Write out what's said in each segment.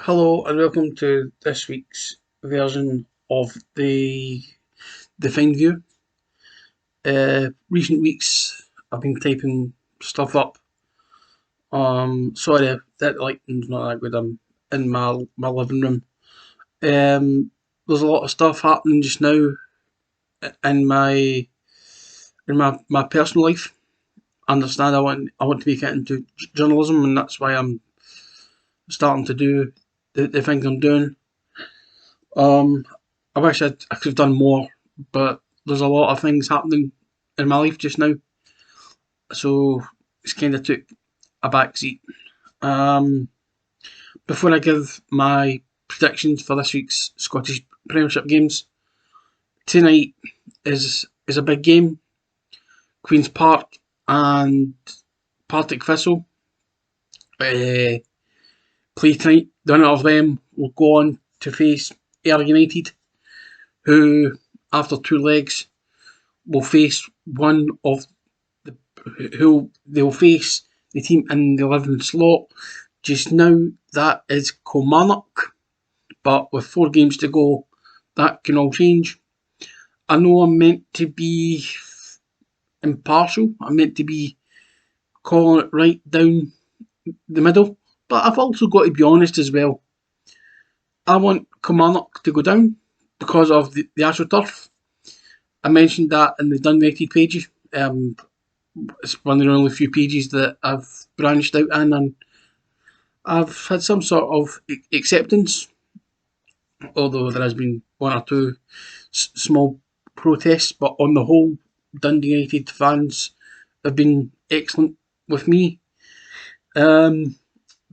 Hello and welcome to this week's version of the Find View. Recent weeks I've been typing stuff up. Sorry that lighting's not that good. I'm in my living room. There's a lot of stuff happening just now in my personal life. I understand I want to make it into journalism, and that's why I'm starting to do the things I'm doing. Um, I wish I could have done more, but there's a lot of things happening in my life just now, so it's kind of took a back seat. Um, Before I give my predictions for this week's Scottish Premiership games, tonight is a big game. Queen's Park and Partick Thistle play tonight. The winner of them will go on to face Ayr United, who, after two legs, will face one of the who they'll face the team in the 11th slot. Just now, that is Kilmarnock, but with 4 games to go, that can all change. I know I'm meant to be impartial. I'm meant to be calling it right down the middle, but I've also got to be honest as well. I want Kilmarnock to go down because of the AstroTurf. I mentioned that in the Dun United pages. It's one of the only few pages that I've branched out in, and I've had some sort of acceptance, although there has been one or two small protests. But on the whole, Dundee United fans have been excellent with me.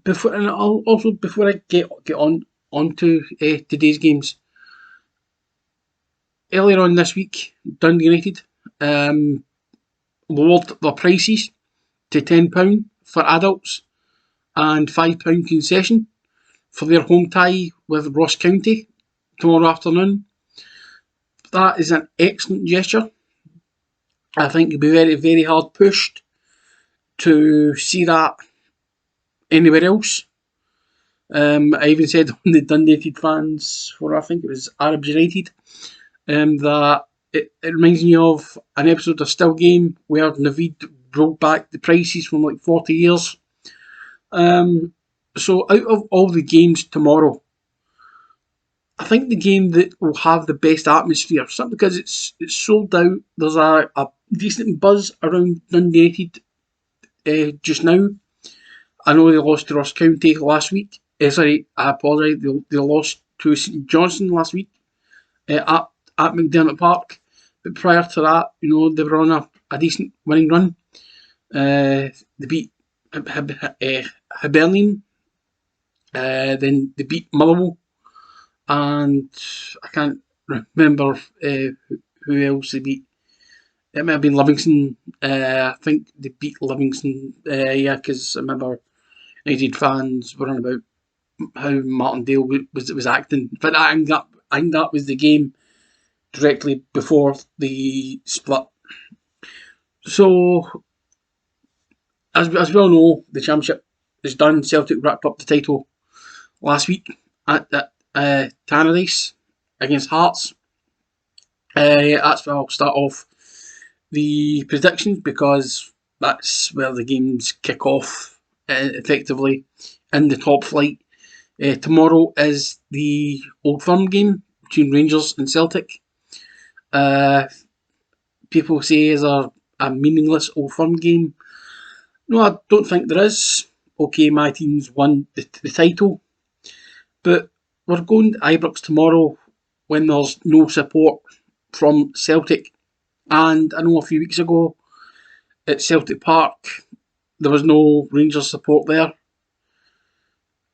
Before I get on onto today's games, earlier on this week, Dundee United lowered their prices to £10 for adults and £5 concession for their home tie with Ross County tomorrow afternoon. That is an excellent gesture. I think you'll be very, very hard pushed to see that anywhere else. I even said on the Dundee United fans, for I think it was Arabs United, that it reminds me of an episode of Still Game where Naveed rolled back the prices from like 40 years. So out of all the games tomorrow, I think the game that will have the best atmosphere, simply because it's sold out. There's a decent buzz around Dundee United just now. I know they lost to Ross County last week. I apologise. They lost to St Johnstone last week at McDermott Park. But prior to that, they were on a decent winning run. They beat Hibernian. Then they beat Motherwell. And I can't remember who else they beat. It may have been Livingston. I think they beat Livingston. Because I remember United fans were on about how Martindale was acting. But I think that was the game directly before the split. So, as we all know, the Championship is done. Celtic wrapped up the title last week at Tannadice against Hearts. That's where I'll start off the predictions, because that's where the games kick off effectively in the top flight. Tomorrow is the Old Firm game between Rangers and Celtic. People say is a meaningless Old Firm game. No, I don't think there is. Okay, my team's won the title, but we're going to Ibrox tomorrow when there's no support from Celtic. And I know a few weeks ago at Celtic Park there was no Rangers support there.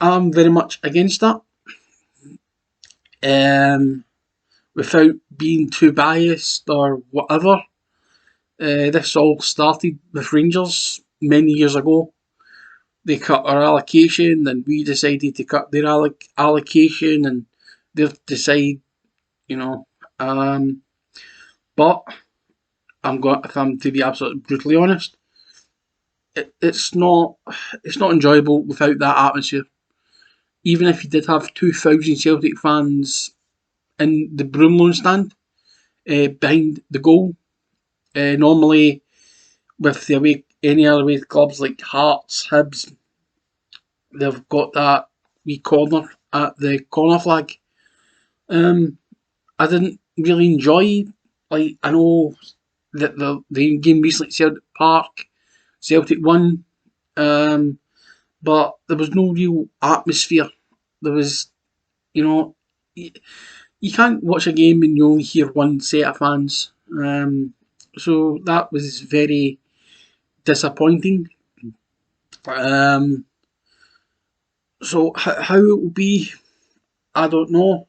I'm very much against that. Without being too biased or whatever, this all started with Rangers many years ago. They cut our allocation, and we decided to cut their allocation, and they decide, But if I'm to be absolutely brutally honest, it's not enjoyable without that atmosphere. even if you did have 2,000 Celtic fans in the Broomloan stand behind the goal, normally with the any other away clubs like Hearts, Hibs, they've got that wee corner at the corner flag. I didn't really enjoy. Like, I know that the game recently at Celtic Park, Celtic won, but there was no real atmosphere. There was, you can't watch a game and you only hear one set of fans. So that was very disappointing. Um, so how it will be, I don't know.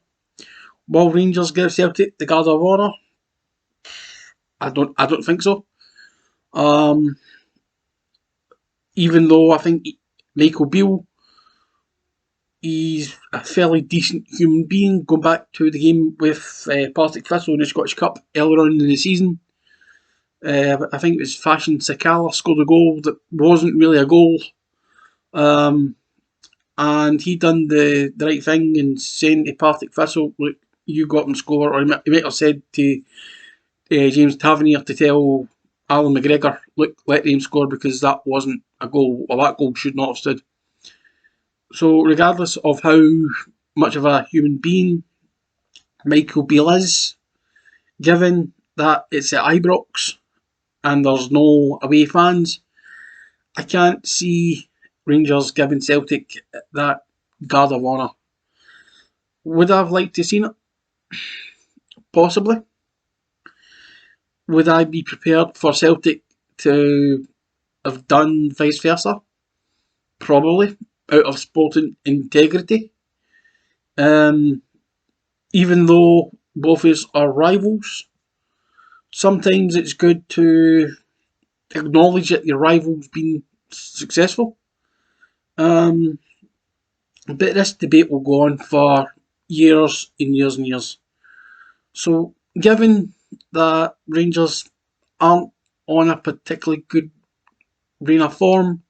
Will Rangers give Celtic the Guard of Honour? I don't think so. Um, Even though I think Michael Beale, he's a fairly decent human being. Going back to the game with Partick Thistle in the Scottish Cup earlier on in the season, I think it was Fashion Sakala scored a goal that wasn't really a goal. And he done the right thing and saying to Partick Thistle, look, you got him score, or he might have said to James Tavernier to tell Alan McGregor, look, let him score because that wasn't a goal, or that goal should not have stood. So regardless of how much of a human being Michael Beale is, given that it's at Ibrox and there's no away fans, I can't see Rangers giving Celtic that Guard of Honour. Would I have liked to have seen it? Possibly. Would I be prepared for Celtic to have done vice versa? Probably, out of sporting integrity. Even though both of us are rivals, sometimes it's good to acknowledge that your rival's been successful. But this debate will go on for years and years and years. So, given that Rangers aren't on a particularly good reign of form,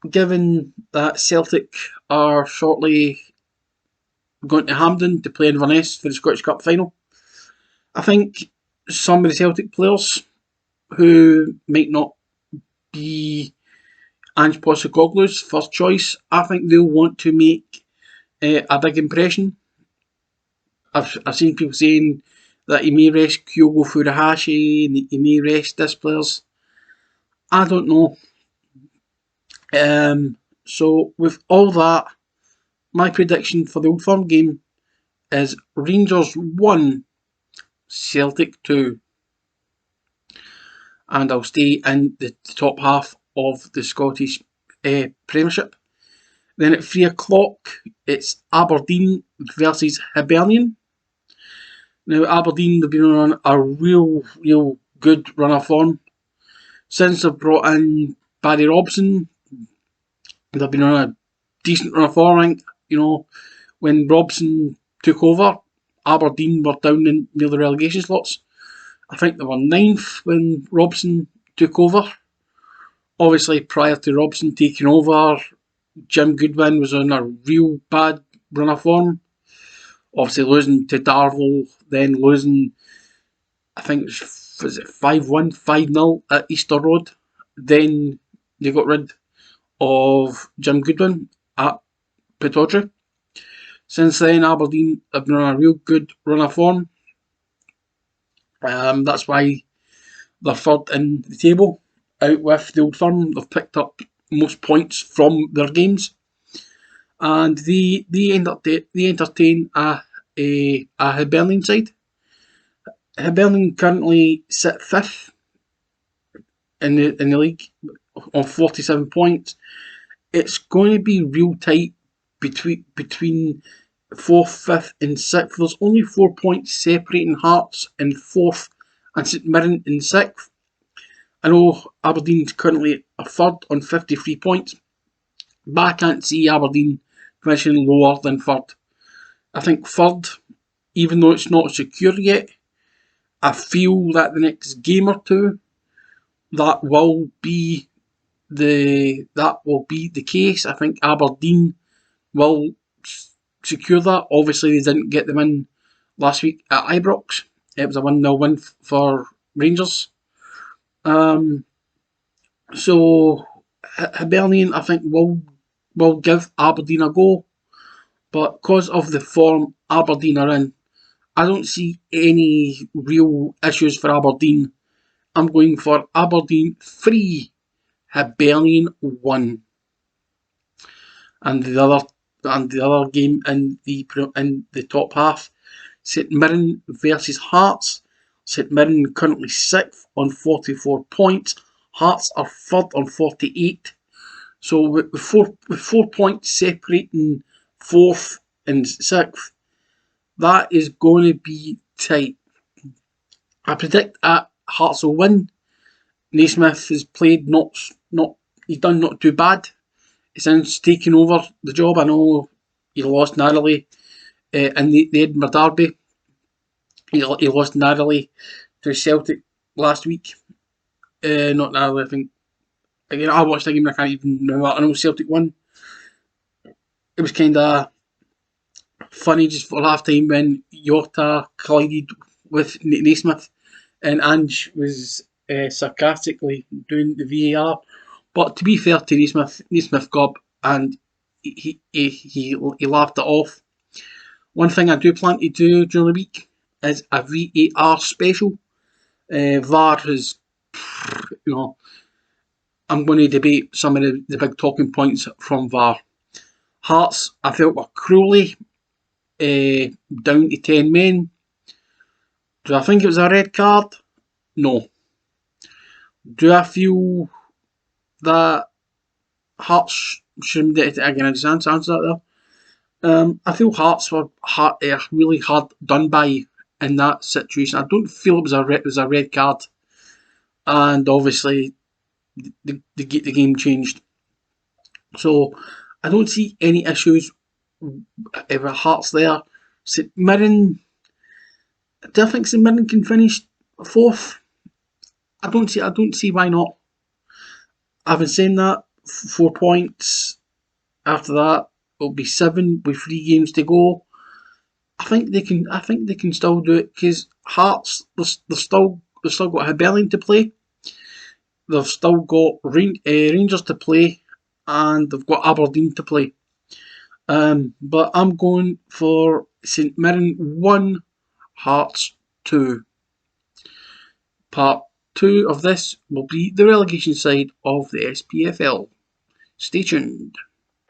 given that Celtic are shortly going to Hampden to play Inverness for the Scottish Cup final, I think some of the Celtic players who might not be Ange Postecoglou's first choice, I think they'll want to make a big impression. I've seen people saying that he may rest Kyogo Furuhashi and he may rest this players. I don't know. So with all that, my prediction for the Old Firm game is Rangers 1, Celtic 2. And I'll stay in the top half of the Scottish Premiership. Then at 3 o'clock, it's Aberdeen versus Hibernian. Now, Aberdeen have been on a real good run of form. Since they've brought in Barry Robson, they've been on a decent run of form. I think, when Robson took over, Aberdeen were down in near the relegation slots. I think they were 9th when Robson took over. Obviously, prior to Robson taking over, Jim Goodwin was on a real bad run of form. Obviously losing to Darvel, then losing, I think was it 5-1, 5-0 at Easter Road. Then they got rid of Jim Goodwin at Pittodrie. Since then, Aberdeen have been on a real good run of form. That's why they're third in the table, out with the Old Firm. They've picked up most points from their games, and they entertain a Hibernian side. Hibernian currently sit 5th in the league on 47 points. It's going to be real tight between 4th, 5th and 6th. There's only 4 points separating Hearts in 4th and St Mirren in 6th. I know Aberdeen's currently a 3rd on 53 points, but I can't see Aberdeen finishing lower than 3rd. I think 3rd, even though it's not secure yet, I feel that the next game or two, that will be the case. I think Aberdeen will secure that. Obviously, they didn't get them in last week at Ibrox. It was a 1-0 win for Rangers. So Hibernian, I think, will give Aberdeen a go, but because of the form Aberdeen are in, I don't see any real issues for Aberdeen. I'm going for Aberdeen 3, Hibernian 1, and the other game in the top half, St Mirren versus Hearts. St Mirren currently 6th on 44 points. Hearts are 3rd on 48. So with 4 points separating 4th and 6th, that is going to be tight. I predict that Hearts will win. Naismith has played he's done not too bad. Since taking over the job. I know he lost narrowly in the Edinburgh Derby. He lost narrowly to Celtic last week. Not narrowly, I think. Again, I watched the game and I can't even remember. I know Celtic won. It was kind of funny just for half time when Jota collided with Naismith and Ange was sarcastically doing the VAR. But to be fair to Naismith got up and he laughed it off. One thing I do plan to do during the week is a VAR special. VAR has, I'm going to debate some of the big talking points from VAR. Hearts, I felt, were cruelly down to 10 men. Do I think it was a red card? No. Do I feel that Hearts shouldn't get it again? I just answer that there. I feel Hearts were really hard done by in that situation. I don't feel it was a red card, and obviously the game changed. So I don't see any issues with Hearts there. St Mirren, do I think St Mirren can finish 4th? I don't see why not. Having said that, 4 points. After that, it'll be 7 with 3 games to go. I think they can still do it because Hearts, they've still got Hibernian to play. They've still got Rangers to play, and they've got Aberdeen to play. But I'm going for St Mirren 1, Hearts 2. Part 2 of this will be the relegation side of the SPFL. Stay tuned.